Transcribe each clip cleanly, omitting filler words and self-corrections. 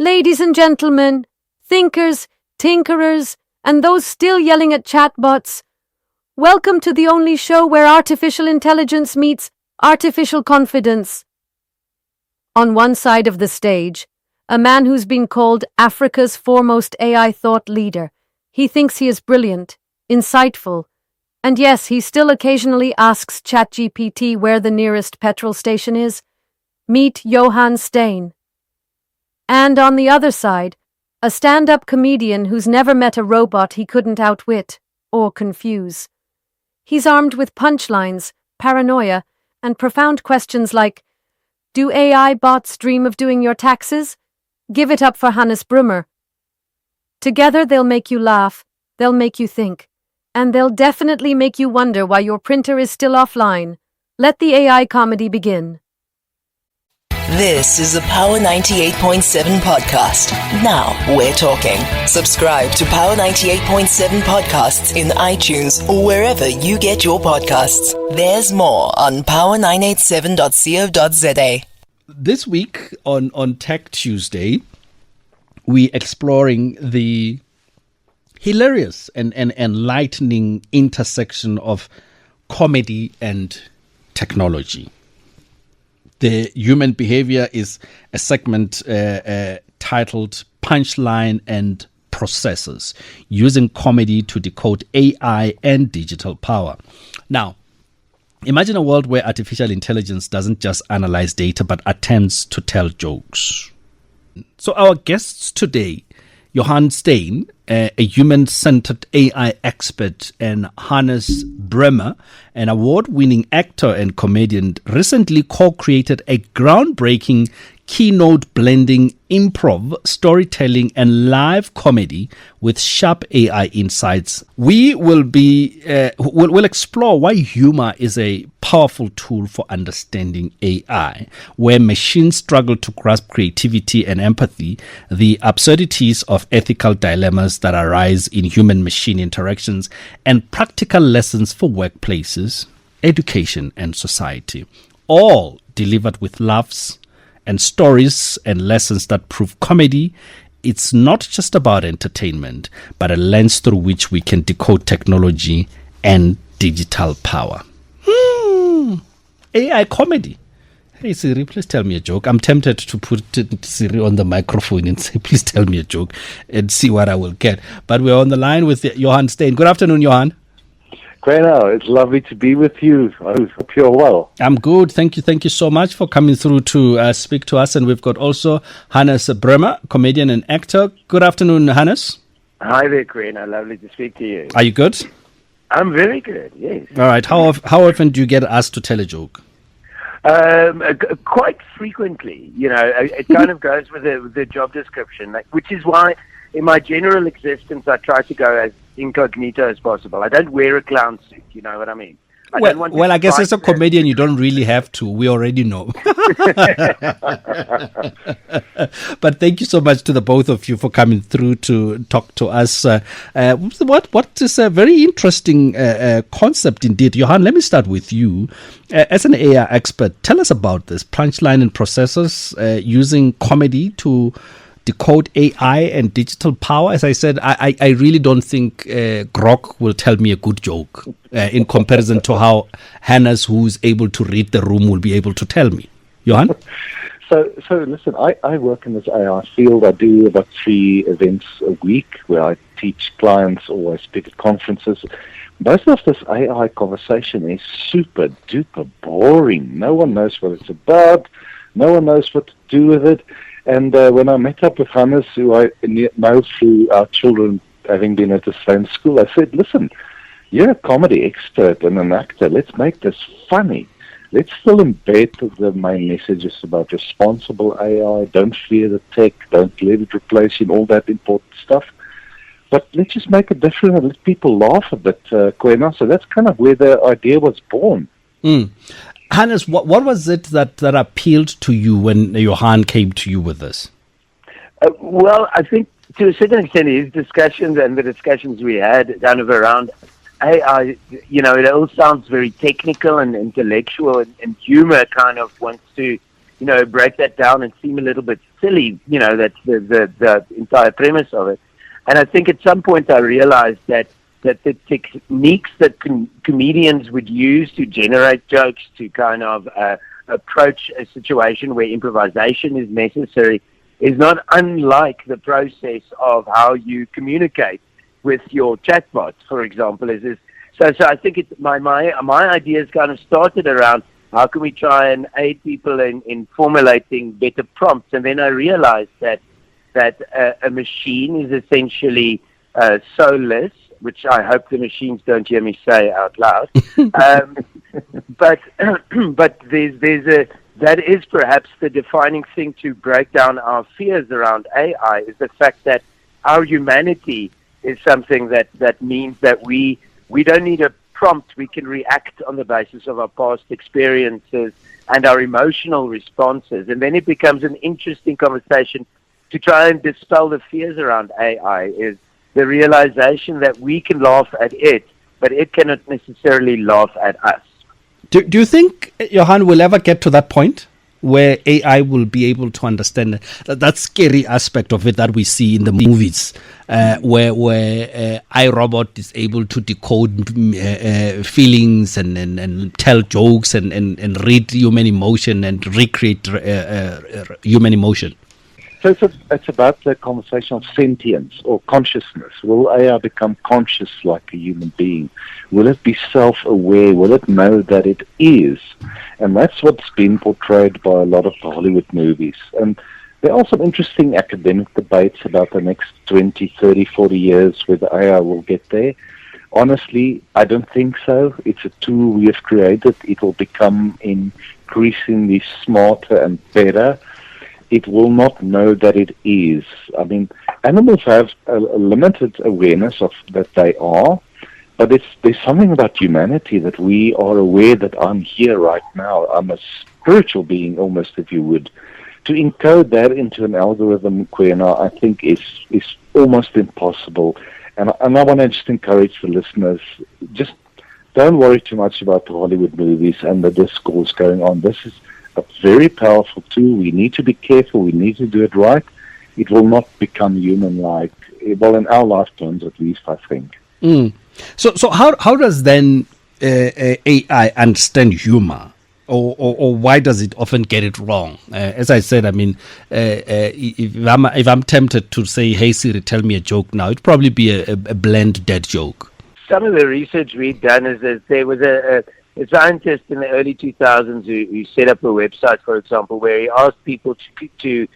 Ladies and gentlemen, thinkers, tinkerers, and those still yelling at chatbots, welcome to the only show where artificial intelligence meets artificial confidence. On one side of the stage, a man who's been called Africa's foremost AI thought leader. He thinks he is brilliant, insightful, and yes, he still occasionally asks ChatGPT where the nearest petrol station is. Meet Johan Steyn. And on the other side, a stand-up comedian who's never met a robot he couldn't outwit or confuse. He's armed with punchlines, paranoia, and profound questions like, do AI bots dream of doing your taxes? Give it up for Hannes Brümmer. Together they'll make you laugh, they'll make you think, and they'll definitely make you wonder why your printer is still offline. Let the AI comedy begin. This is the Power 98.7 podcast. Now we're talking. Subscribe to Power 98.7 podcasts in iTunes or wherever you get your podcasts. There's more on power987.co.za. This week on Tech Tuesday, we're exploring the hilarious and enlightening intersection of comedy and technology. The Human Behavior is a segment titled Punchline and Processes, using comedy to decode AI and digital power. Now, imagine a world where artificial intelligence doesn't just analyze data but attempts to tell jokes. So our guests today, Johan Steyn, a human-centered AI expert, and Hannes Brümmer, an award-winning actor and comedian, recently co-created a groundbreaking keynote blending improv, storytelling, and live comedy with sharp AI insights. We will we'll explore why humor is a powerful tool for understanding AI, where machines struggle to grasp creativity and empathy, the absurdities of ethical dilemmas that arise in human-machine interactions, and practical lessons for workplaces, education, and society, all delivered with laughs and stories and lessons that prove comedy. It's not just about entertainment, but a lens through which we can decode technology and digital power. AI comedy. Hey Siri, please tell me a joke. I'm tempted to put Siri on the microphone and say, please tell me a joke and see what I will get. But we're on the line with Johan Steyn. Good afternoon, Johan. Kwena, it's lovely to be with you. I hope you're well. I'm good. Thank you. Thank you so much for coming through to speak to us. And we've got also Hannes Brümmer, comedian and actor. Good afternoon, Hannes. Hi there, Kwena. Lovely to speak to you. Are you good? I'm very good, yes. All right. How often do you get asked to tell a joke? Quite frequently. You know, it kind of goes with the job description, which is why in my general existence I try to go as incognito as possible. I don't wear a clown suit, you know what I mean? I guess as a comedian you don't really have to. We already know. But thank you so much to the both of you for coming through to talk to us. What is a very interesting concept indeed. Johan, let me start with you. As an AI expert, tell us about this punchline and processes using comedy to decode AI and digital power. As I said, I really don't think Grok will tell me a good joke in comparison to how Hannes, who's able to read the room, will be able to tell me. Johan? So listen, I work in this AI field. I do about 3 events a week where I teach clients or I speak at conferences. Most of this AI conversation is super duper boring. No one knows what it's about. No one knows what to do with it. And when I met up with Hannes, who I know through our children having been at the same school, I said, listen, you're a comedy expert and an actor. Let's make this funny. Let's still embed the main messages about responsible AI. Don't fear the tech. Don't let it replace you and all that important stuff. But let's just make it different and let people laugh a bit, Kwena. So that's kind of where the idea was born. Hannes, what was it that appealed to you when Johan came to you with this? Well, I think to a certain extent his discussions and the discussions we had kind of around AI, it all sounds very technical and intellectual, and humor kind of wants to break that down and seem a little bit silly. That's the entire premise of it. And I think at some point I realized that the techniques that comedians would use to generate jokes, to kind of approach a situation where improvisation is necessary, is not unlike the process of how you communicate with your chatbot, for example. So I think my ideas kind of started around how can we try and aid people in formulating better prompts, and then I realized that a machine is essentially soulless, which I hope the machines don't hear me say out loud. But that is perhaps the defining thing to break down our fears around AI, is the fact that our humanity is something that means that we don't need a prompt. We can react on the basis of our past experiences and our emotional responses. And then it becomes an interesting conversation to try and dispel the fears around AI, is the realization that we can laugh at it, but it cannot necessarily laugh at us. Do you think, Johan, we'll ever get to that point where AI will be able to understand that scary aspect of it that we see in the movies, where iRobot is able to decode feelings and tell jokes and read human emotion and recreate human emotion? So it's about the conversation of sentience or consciousness. Will AI become conscious like a human being? Will it be self-aware? Will it know that it is? And that's what's been portrayed by a lot of the Hollywood movies. And there are some interesting academic debates about the next 20, 30, 40 years whether AI will get there. Honestly, I don't think so. It's a tool we have created. It will become increasingly smarter and better. It will not know that it is. I mean, animals have a limited awareness of that they are, but there's something about humanity that we are aware that I'm here right now. I'm a spiritual being, almost, if you would. To encode that into an algorithm, Kwena, I think is almost impossible. And I want to just encourage the listeners, just don't worry too much about the Hollywood movies and the discourse going on. This is a very powerful tool. We need to be careful. We need to do it right. It will not become human-like. Well, in our lifetimes, at least, I think. So how does then AI understand humor, or why does it often get it wrong? As I said, I mean, if I'm tempted to say, "Hey Siri, tell me a joke now," it'd probably be a bland dead joke. Some of the research we've done is that there was a scientist in the early 2000s who set up a website, for example, where he asked people to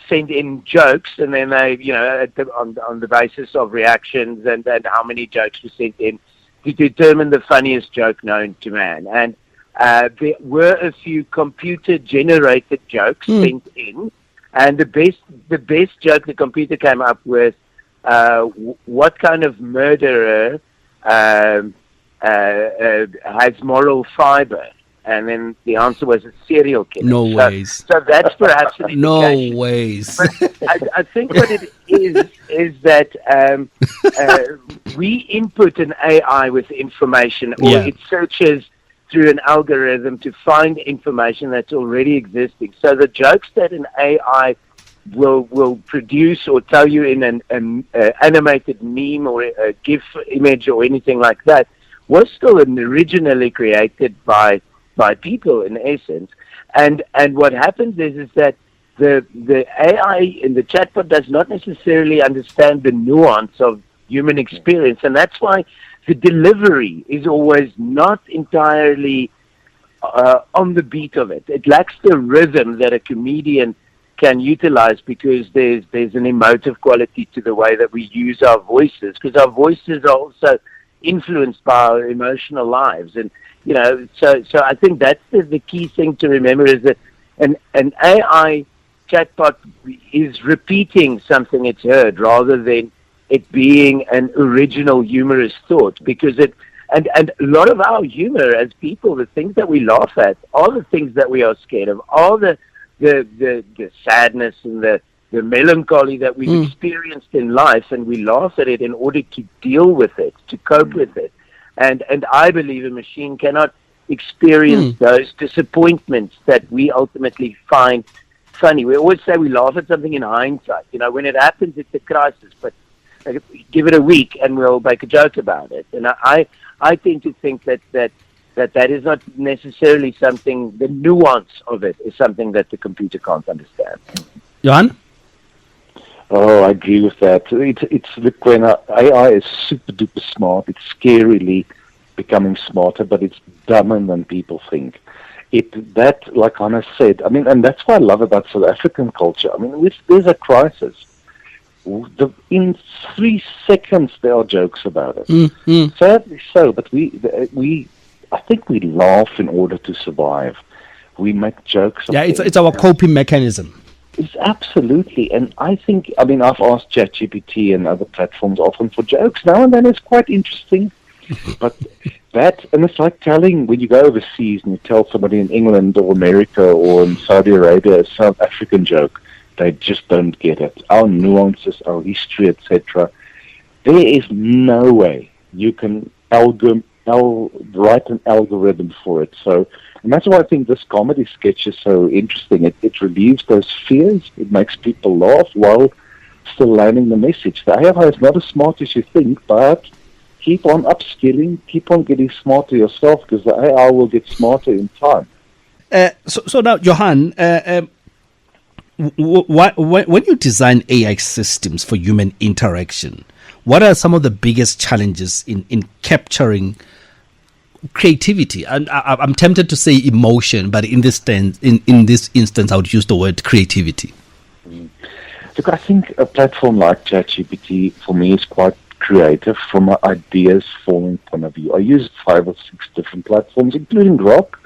send in jokes, and then they, on the basis of reactions and how many jokes were sent in, to determine the funniest joke known to man. And there were a few computer-generated jokes sent in, and the best joke the computer came up with, what kind of murderer has moral fiber? And then the answer was a serial killer. No ways. So that's perhaps an indication. No ways. But I think what it is that we input an AI with information, or it searches through an algorithm to find information that's already existing. So the jokes that an AI will produce or tell you in an animated meme or a GIF image or anything like that was still originally created by people, in essence. And what happens is that the AI in the chatbot does not necessarily understand the nuance of human experience, and that's why the delivery is always not entirely on the beat of it. It lacks the rhythm that a comedian can utilize, because there's an emotive quality to the way that we use our voices, because our voices are also influenced by our emotional lives. And so I think that's the key thing to remember, is that an AI chatbot is repeating something it's heard rather than it being an original humorous thought, because and a lot of our humor as people, the things that we laugh at, are the things that we are scared of, all the sadness and the melancholy that we've experienced in life, and we laugh at it in order to deal with it, to cope with it. And I believe a machine cannot experience those disappointments that we ultimately find funny. We always say we laugh at something in hindsight. When it happens, it's a crisis, but give it a week and we'll make a joke about it. And I tend to think that is not necessarily something, the nuance of it is something that the computer can't understand. Johan? Oh, I agree with that. It's the Kwena. AI is super duper smart. It's scarily becoming smarter, but it's dumber than people think. That, like Hannes said, and that's what I love about South African culture. There's a crisis. In 3 seconds, there are jokes about it. Sadly so, but I think we laugh in order to survive. We make jokes. Yeah, it's our coping mechanism. It's absolutely, and I think, I've asked ChatGPT and other platforms often for jokes. Now and then it's quite interesting, but and it's like when you go overseas and you tell somebody in England or America or in Saudi Arabia a South African joke, they just don't get it. Our nuances, our history, etc. There is no way you can write an algorithm for it. And that's why I think this comedy sketch is so interesting. It relieves those fears. It makes people laugh while still learning the message. The AI is not as smart as you think, but keep on upskilling, keep on getting smarter yourself, because the AI will get smarter in time. So now, Johan, when you design AI systems for human interaction, what are some of the biggest challenges in capturing creativity? And I'm tempted to say emotion, but in this instance, I would use the word creativity. Look, I think a platform like ChatGPT for me is quite creative from an ideas forming point of view. I use 5 or 6 different platforms, including Grok,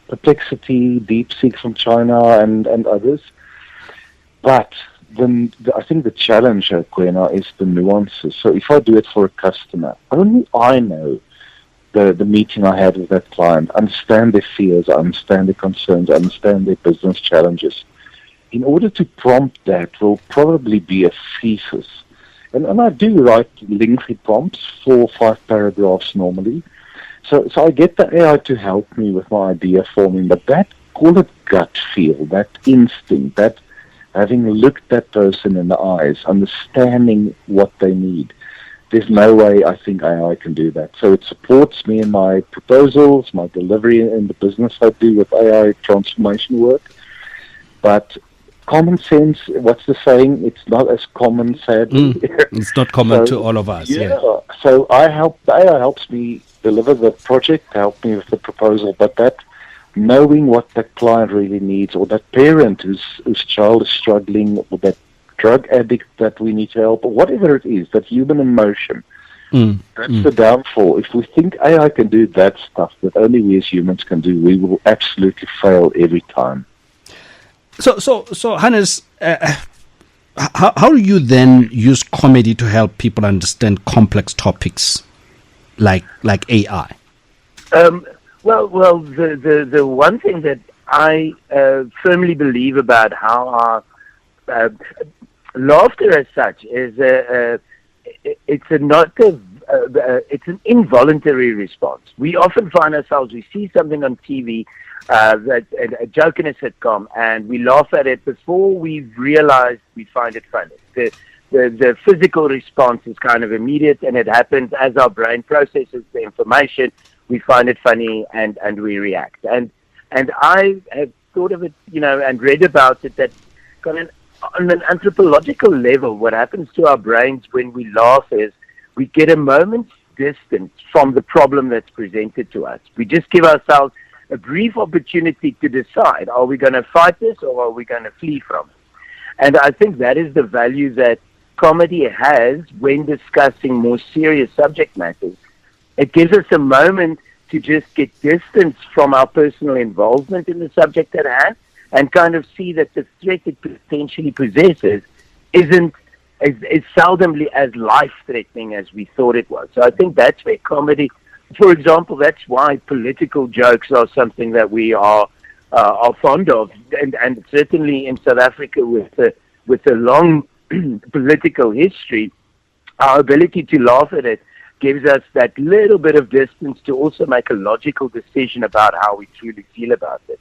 Perplexity, DeepSeek from China, and others. But I think the challenge, Kwena, is the nuances. So if I do it for a customer, only I know the meeting I had with that client, understand their fears, understand their concerns, understand their business challenges. In order to prompt that will probably be a thesis. And I do write lengthy prompts, 4 or 5 paragraphs normally. So I get the AI to help me with my idea forming, but call it gut feel, that instinct, that having looked that person in the eyes, understanding what they need. There's no way I think AI can do that. So it supports me in my proposals, my delivery in the business I do with AI transformation work. But common sense, what's the saying? It's not as common, sadly. It's not common to all of us. Yeah. So the AI helps me deliver the project, help me with the proposal, but that knowing what that client really needs, or that parent whose child is struggling, or that drug addict that we need to help, or whatever it is, that human emotion, that's the downfall. If we think AI can do that stuff that only we as humans can do, we will absolutely fail every time. So Hannes, how do you then use comedy to help people understand complex topics like AI? Well, the one thing that I firmly believe about how our laughter as such is it's an involuntary response. We often find ourselves, we see something on TV, a joke in a sitcom, and we laugh at it before we've realized we find it funny. The physical response is kind of immediate, and it happens as our brain processes the information. We find it funny and we react. And I have thought of it, and read about it, that on an anthropological level, what happens to our brains when we laugh is we get a moment's distance from the problem that's presented to us. We just give ourselves a brief opportunity to decide, are we going to fight this or are we going to flee from it? And I think that is the value that comedy has when discussing more serious subject matters. It gives us a moment to just get distance from our personal involvement in the subject at hand and kind of see that the threat it potentially possesses is seldomly as life-threatening as we thought it was. So I think that's where comedy, for example, that's why political jokes are something that we are fond of, and certainly in South Africa with a long political history, our ability to laugh at it gives us that little bit of distance to also make a logical decision about how we truly feel about it.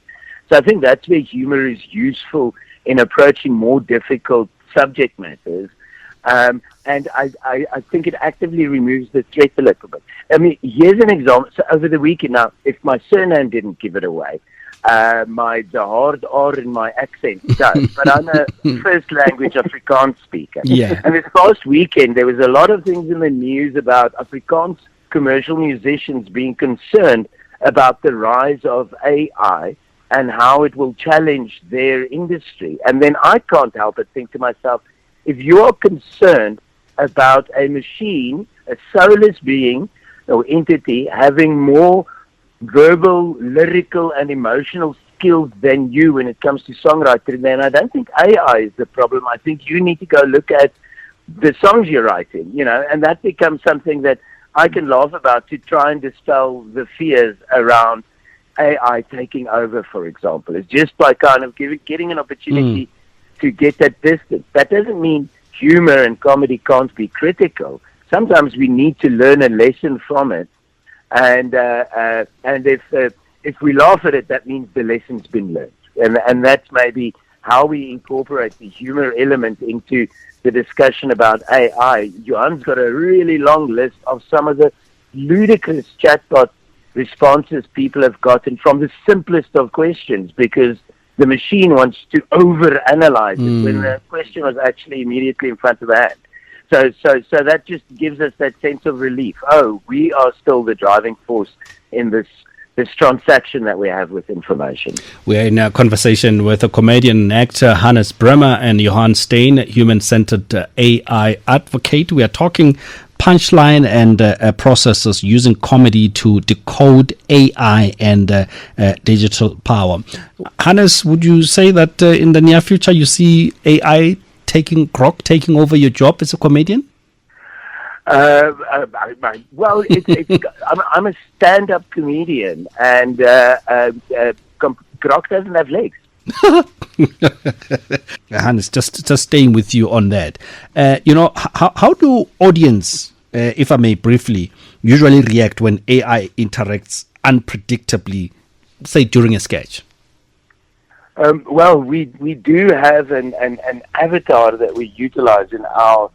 So I think that's where humor is useful in approaching more difficult subject matters. And I think it actively removes the threat a little bit. I mean, here's an example. So over the weekend, now, if my surname didn't give it away, the hard R in my accent does. But I'm a first language Afrikaans speaker. Yeah. And this past weekend, there was a lot of things in the news about Afrikaans commercial musicians being concerned about the rise of AI and how it will challenge their industry. And then I can't help but think to myself, if you're concerned about a machine, a soulless being or entity having more verbal, lyrical, and emotional skills than you when it comes to songwriting, then I don't think AI is the problem. I think you need to go look at the songs you're writing, and that becomes something that I can laugh about to try and dispel the fears around AI taking over, for example. It's just by kind of getting an opportunity to get that distance. That doesn't mean humor and comedy can't be critical. Sometimes we need to learn a lesson from it. And if we laugh at it, that means the lesson's been learned. And that's maybe how we incorporate the humor element into the discussion about AI. Johan's got a really long list of some of the ludicrous chatbot responses people have gotten from the simplest of questions, because the machine wants to overanalyze it when the question was actually immediately in front of the hand. So that just gives us that sense of relief. Oh, we are still the driving force in this transaction that we have with information. We're in a conversation with a comedian and actor, Hannes Brümmer, and Johan Steyn, human-centered AI advocate. We are talking punchline and processes using comedy to decode AI and digital power. Hannes, would you say that in the near future you see AI taking over your job as a comedian? Well, I'm a stand-up comedian, and Grok doesn't have legs. Hannes, just staying with you on that. How do audience, if I may briefly, usually react when AI interacts unpredictably, say during a sketch? Well, we do have an avatar that we utilize in our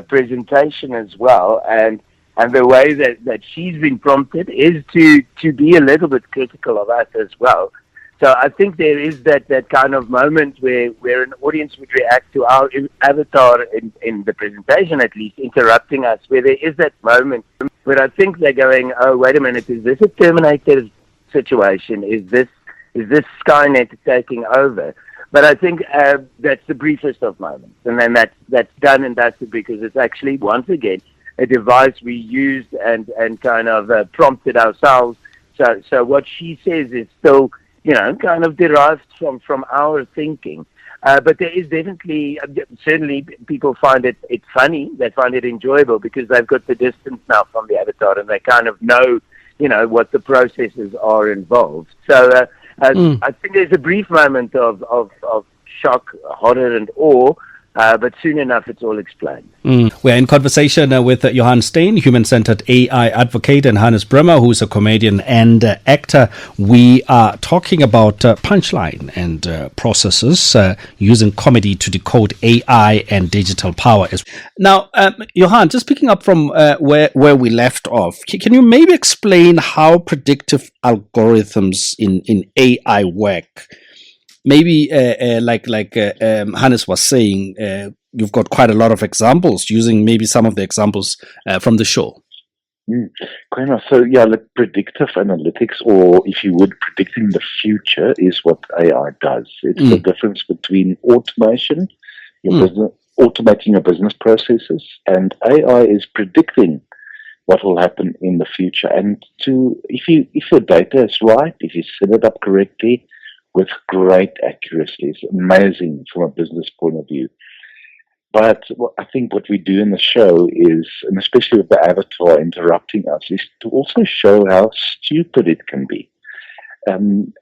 presentation as well, and the way that she's been prompted is to be a little bit critical of us as well. So I think there is that kind of moment where an audience would react to our avatar in the presentation, at least, interrupting us, where there is that moment where I think they're going, oh, wait a minute, is this a Terminator situation? Is this Skynet taking over? But I think that's the briefest of moments. And then that's done and dusted, because it's actually, once again, a device we used and kind of prompted ourselves. So what she says is still, kind of derived from our thinking. But there is definitely, certainly people find it funny. They find it enjoyable because they've got the distance now from the avatar, and they kind of know, what the processes are involved. So I think there's a brief moment of shock, horror, and awe, but soon enough it's all explained. We're in conversation with Johan Steyn, human-centered AI advocate, and Hannes Brümmer, who's a comedian and actor. We are talking about punchline and processes using comedy to decode AI and digital power. Now, Johan, just picking up from where we left off, can you maybe explain how predictive algorithms in AI work? Maybe like Hannes was saying, you've got quite a lot of examples, using maybe some of the examples from the show. Kwena, so predictive analytics, or if you would, predicting the future, is what AI does. It's the difference between automation, automating your business processes, and AI is predicting what will happen in the future. And if your data is right, if you set it up correctly, with great accuracy. It's amazing from a business point of view. But I think what we do in the show is, and especially with the avatar interrupting us, is to also show how stupid it can be. And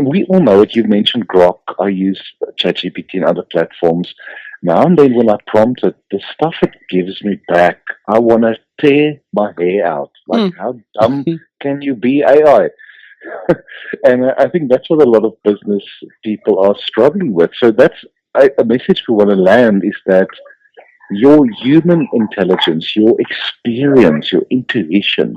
we all know it. You've mentioned Grok. I use ChatGPT and other platforms. Now and then when I prompt it, the stuff it gives me back, I want to tear my hair out. Like, how dumb can you be, AI? And I think that's what a lot of business people are struggling with. So that's a message we want to land, is that your human intelligence, your experience, your intuition,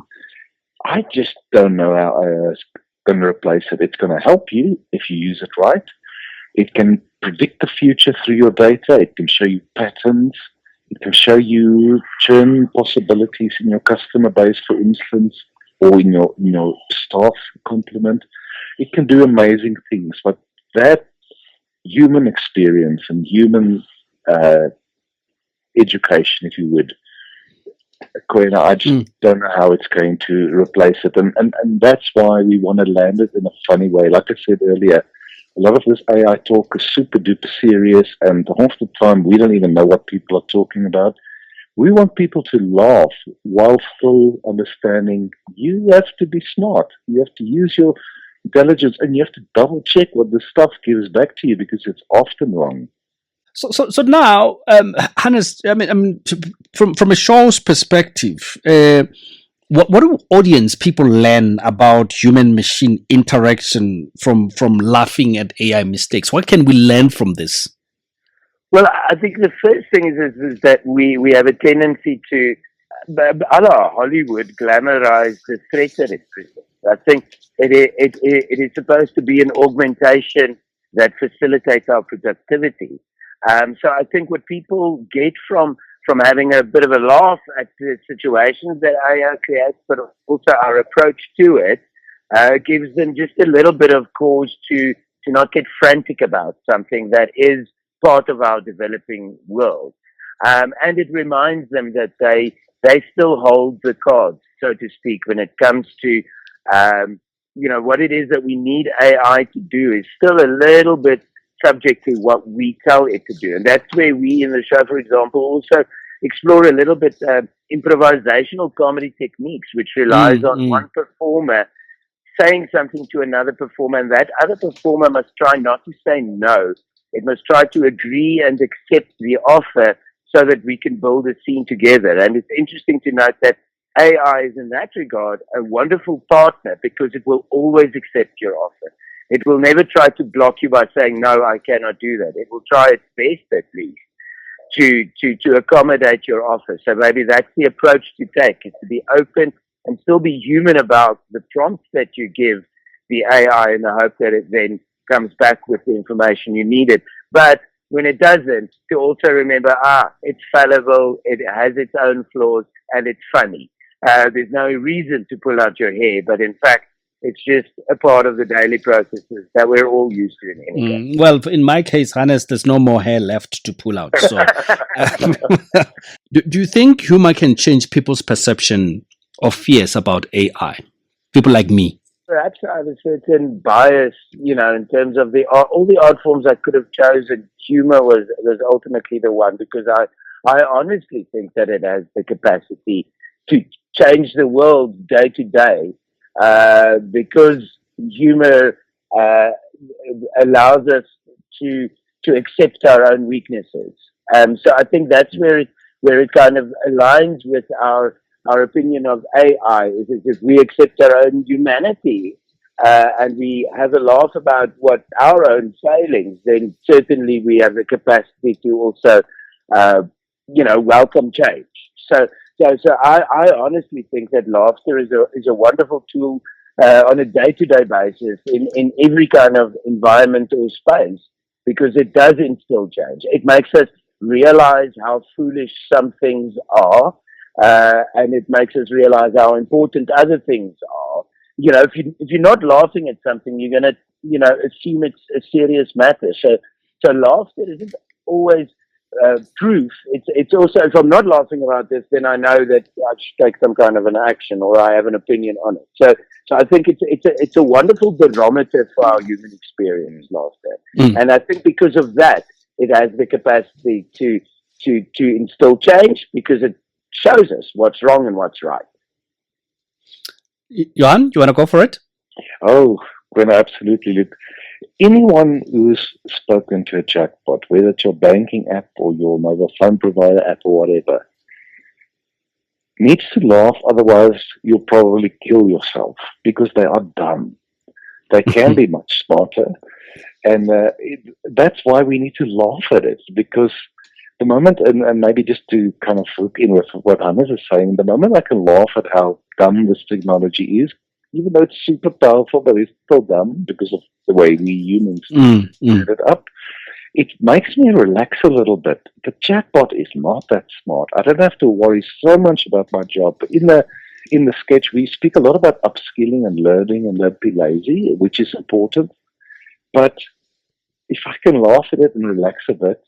I just don't know how AI is going to replace it. It's going to help you if you use it right. It can predict the future through your data. It can show you patterns. It can show you churn possibilities in your customer base, for instance, or in your staff complement. It can do amazing things, but that human experience and human education, if you would, Kwena, I just don't know how it's going to replace it. And that's why we want to land it in a funny way. Like I said earlier, a lot of this AI talk is super duper serious, and half the time we don't even know what people are talking about. We want people to laugh while still understanding you have to be smart. You have to use your intelligence, and you have to double check what the stuff gives back to you, because it's often wrong. So now, Hannes, from a show's perspective, what do audience people learn about human-machine interaction from laughing at AI mistakes? What can we learn from this? Well, I think the first thing is that we have a tendency to, a la Hollywood, glamorize the threat that it presents. I think it is supposed to be an augmentation that facilitates our productivity. So I think what people get from having a bit of a laugh at the situations that AI creates, but also our approach to it, gives them just a little bit of cause to not get frantic about something that is part of our developing world. And it reminds them that they still hold the cards, so to speak, when it comes to, what it is that we need AI to do is still a little bit subject to what we tell it to do. And that's where we in the show, for example, also explore a little bit improvisational comedy techniques, which relies on one performer saying something to another performer, and that other performer must try not to say no. It must try to agree and accept the offer so that we can build a scene together. And it's interesting to note that AI is in that regard a wonderful partner, because it will always accept your offer. It will never try to block you by saying, no, I cannot do that. It will try its best, at least, to accommodate your offer. So maybe that's the approach to take, is to be open and still be human about the prompts that you give the AI, in the hope that it then comes back with the information you needed. But when it doesn't, to also remember, it's fallible, it has its own flaws, and it's funny. There's no reason to pull out your hair, but in fact, it's just a part of the daily processes that we're all used to in any case. Well, in my case, Hannes, there's no more hair left to pull out. So, do you think humor can change people's perception or fears about AI? People like me. Perhaps I have a certain bias, in terms of all the art forms I could have chosen. Humor was ultimately the one, because I honestly think that it has the capacity to change the world day to day. Because humor allows us to accept our own weaknesses. So I think that's where it kind of aligns with our opinion of AI, is if we accept our own humanity and we have a laugh about what our own failings, then certainly we have the capacity to also, welcome change. So I honestly think that laughter is a wonderful tool on a day-to-day basis in every kind of environment or space, because it does instill change. It makes us realize how foolish some things are, and it makes us realize how important other things are. If you're not laughing at something, you're going to, assume it's a serious matter. So laughter isn't always proof. It's also, if I'm not laughing about this, then I know that I should take some kind of an action, or I have an opinion on it. So I think it's a wonderful barometer for our human experience, laughter. And I think because of that, it has the capacity to instill change, because it shows us what's wrong and what's right. Johan, you want to go for it? Oh, Kwena, absolutely. Look, Anyone who's spoken to a chatbot, whether it's your banking app or your mobile phone provider app or whatever, needs to laugh, otherwise you'll probably kill yourself because they are dumb. They can be much smarter, and that's why we need to laugh at it, because the moment, and maybe just to kind of hook in with what Hannes is saying, the moment I can laugh at how dumb this technology is, even though it's super powerful, but it's still dumb because of the way we humans set it up, it makes me relax a little bit. The chatbot is not that smart. I don't have to worry so much about my job. In the sketch, we speak a lot about upskilling and learning and don't be lazy, which is important. But if I can laugh at it and relax a bit,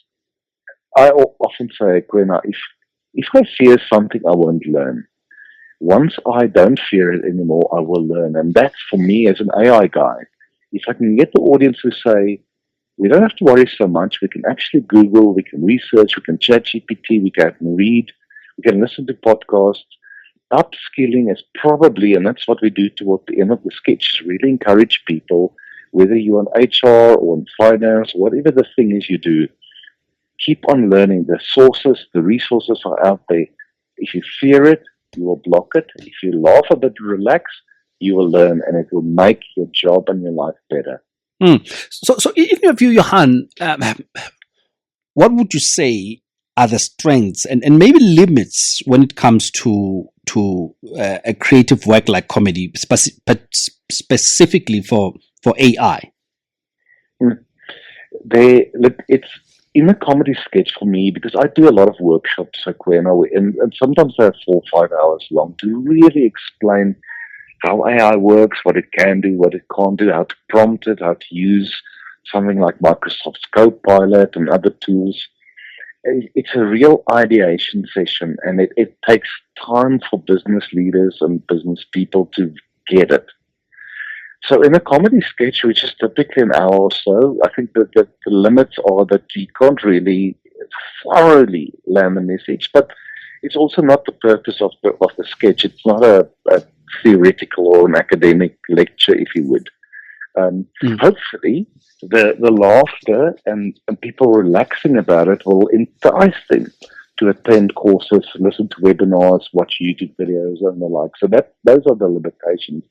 I often say, Kwena, if I fear something, I won't learn. Once I don't fear it anymore, I will learn. And that's for me as an AI guy. If I can get the audience to say, we don't have to worry so much. We can actually Google, we can research, we can ChatGPT, we can read, we can listen to podcasts. Upskilling is probably, and that's what we do toward the end of the sketch, really encourage people, whether you're on HR or in finance, whatever the thing is you do, keep on learning. The sources, the resources are out there. If you fear it, you will block it. If you laugh a bit, relax, you will learn, and it will make your job and your life better. So in your view, Johan, what would you say are the strengths and maybe limits when it comes to a creative work like comedy, but specifically for AI? It's in a comedy sketch for me, because I do a lot of workshops at Kwena, and sometimes they're 4 or 5 hours long, to really explain how AI works, what it can do, what it can't do, how to prompt it, how to use something like Microsoft's Copilot and other tools. It's a real ideation session, and it takes time for business leaders and business people to get it. So in a comedy sketch, which is typically an hour or so, I think that the limits are that you can't really thoroughly land the message, but it's also not the purpose of the sketch. It's not a theoretical or an academic lecture, if you would. Hopefully, the laughter and people relaxing about it will entice them to attend courses, listen to webinars, watch YouTube videos, and the like. So those are the limitations.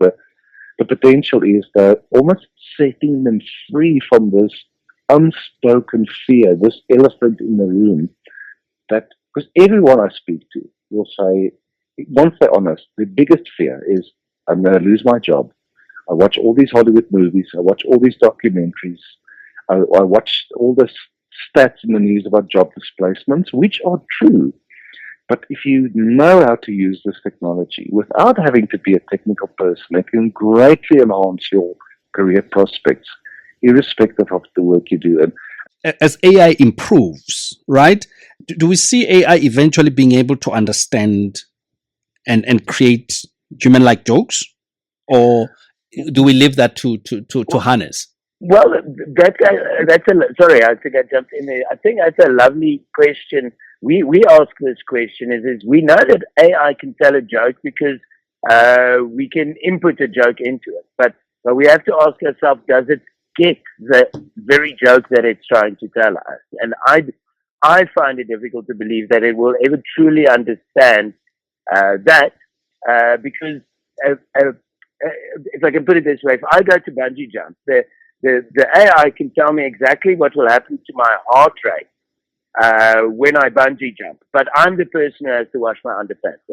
The potential is that almost setting them free from this unspoken fear, this elephant in the room, that because everyone I speak to will say, once they're honest, the biggest fear is, I'm going to lose my job. I watch all these Hollywood movies. I watch all these documentaries. I watch all the stats in the news about job displacements, which are true. But if you know how to use this technology without having to be a technical person, it can greatly enhance your career prospects, irrespective of the work you do. And as AI improves, right, do we see AI eventually being able to understand and create human-like jokes, or do we leave that to Hannes? Well, sorry, I think I jumped in there. I think that's a lovely question. We ask this question is we know that AI can tell a joke because we can input a joke into it, but we have to ask ourselves, does it get the very joke that it's trying to tell us? And I find it difficult to believe that it will ever truly understand that, because if I can put it this way, if I go to bungee jump, the AI can tell me exactly what will happen to my heart rate when I bungee jump, but I'm the person who has to wash my underpants.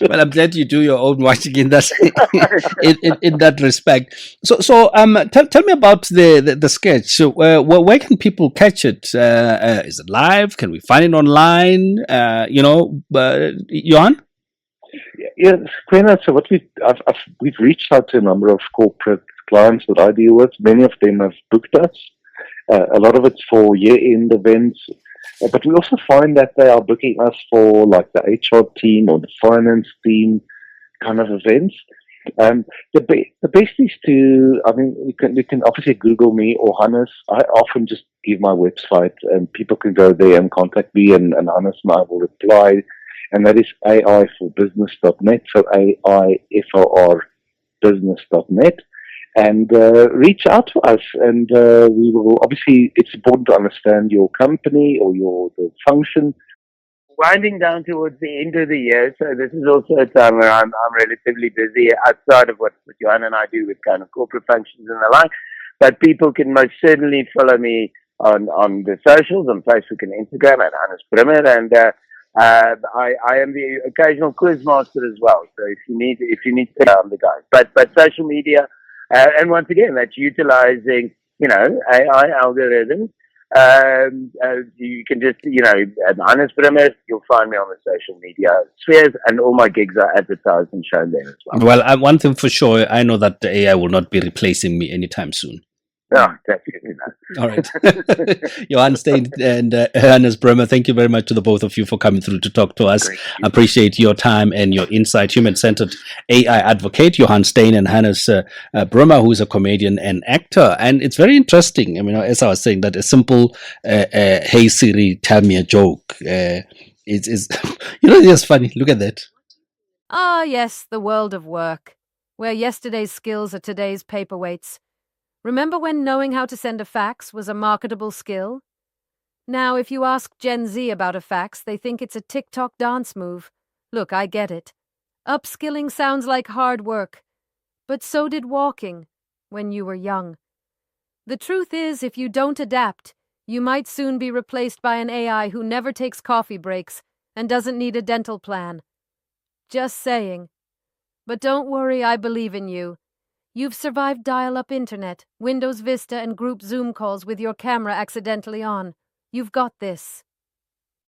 Well, I'm glad you do your own washing in that in that respect. So tell me about the sketch. So where can people catch it? Is it live? Can we find it online? Johan? Yeah, Kwena, so what we've reached out to a number of corporate clients that I deal with. Many of them have booked us. A lot of it's for year-end events, but we also find that they are booking us for like the HR team or the finance team kind of events. The best is to, you can obviously Google me or Hannes. I often just give my website, and people can go there and contact me, and Hannes and I will reply. And that is AI for business.net, so AIFOR business.net. and reach out to us. And we will, obviously, it's important to understand your company or the function. Winding down towards the end of the year, so this is also a time where I'm relatively busy outside of what Johan and I do with kind of corporate functions and the like. But people can most certainly follow me on the socials, on Facebook and Instagram at Hannes Brümmer, and I am the occasional quiz master as well. So if you need to, I'm the guy. But social media, and once again, that's utilizing AI algorithms. You can just, at Hannes Brümmer, you'll find me on the social media spheres, and all my gigs are advertised and shown there as well. Well, one thing for sure, I know that the AI will not be replacing me anytime soon. No, definitely not. All right. Johan Steyn and Hannes Brümmer, thank you very much to the both of you for coming through to talk to us. Appreciate your time and your insight. Human-centered AI advocate, Johan Steyn and Hannes Brümmer, who is a comedian and actor. And it's very interesting. I mean, as I was saying, that a simple, hey Siri, tell me a joke, is it's funny. Look at that. Ah, yes, the world of work, where yesterday's skills are today's paperweights. Remember when knowing how to send a fax was a marketable skill? Now, if you ask Gen Z about a fax, they think it's a TikTok dance move. Look, I get it. Upskilling sounds like hard work. But so did walking, when you were young. The truth is, if you don't adapt, you might soon be replaced by an AI who never takes coffee breaks and doesn't need a dental plan. Just saying. But don't worry, I believe in you. You've survived dial-up internet, Windows Vista, and group Zoom calls with your camera accidentally on. You've got this.